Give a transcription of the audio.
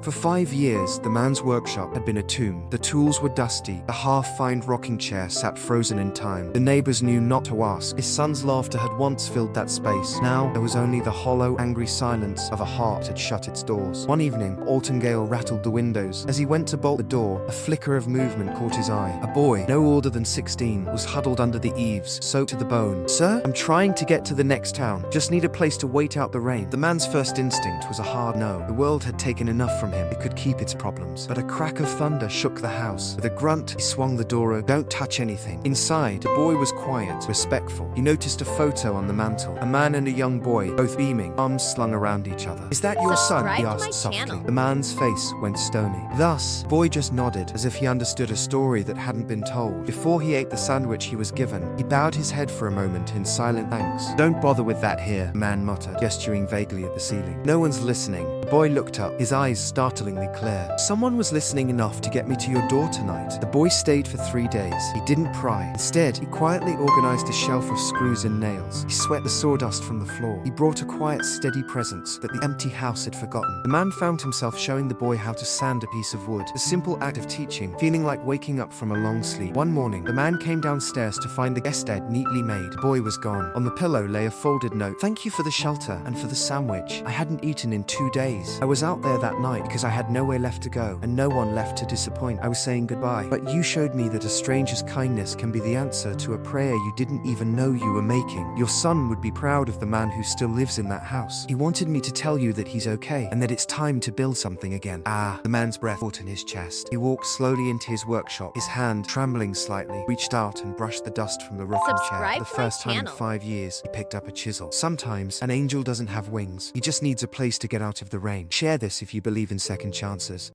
For 5 years, the man's workshop had been a tomb. The tools were dusty. The half-find rocking chair sat frozen in time. The neighbors knew not to ask. His son's laughter had once filled that space. Now, there was only the hollow, angry silence of a heart that had shut its doors. One evening, autumn gale rattled the windows. As he went to bolt the door, a flicker of movement caught his eye. A boy, no older than 16, was huddled under the eaves, soaked to the bone. "Sir, I'm trying to get to the next town. Just need a place to wait out the rain." The man's first instinct was a hard no. The world had taken enough from him. It could keep its problems. But a crack of thunder shook the house. With a grunt, he swung the door open. "Don't touch anything." Inside, the boy was quiet, respectful. He noticed a photo on the mantel. A man and a young boy, both beaming, arms slung around each other. "Is that your son?" he asked softly. The man's face went stony. Thus, the boy just nodded, as if he understood a story that hadn't been told. Before he ate the sandwich he was given, he bowed his head for a moment in silent thanks. "Don't bother with that here," the man muttered, gesturing vaguely at the ceiling. "No one's listening." The boy looked up, his eyes startlingly clear. "Someone was listening enough to get me to your door tonight." The boy stayed for 3 days. He didn't pry. Instead, he quietly organized a shelf of screws and nails. He swept the sawdust from the floor. He brought a quiet, steady presence that the empty house had forgotten. The man found himself showing the boy how to sand a piece of wood, a simple act of teaching, feeling like waking up from a long sleep. One morning, the man came downstairs to find the guest bed neatly made. The boy was gone. On the pillow lay a folded note. "Thank you for the shelter and for the sandwich. I hadn't eaten in 2 days. I was out there that night because I had nowhere left to go and no one left to disappoint. I was saying goodbye. But you showed me that a stranger's kindness can be the answer to a prayer you didn't even know you were making. Your son would be proud of the man who still lives in that house. He wanted me to tell you that he's okay and that it's time to build something again." The man's breath caught in his chest. He walked slowly into his workshop. His hand, trembling slightly, reached out and brushed the dust from the rocking chair. For the first time in 5 years, he picked up a chisel. Sometimes, an angel doesn't have wings. He just needs a place to get out of the rain. Share this if you believe in second chances.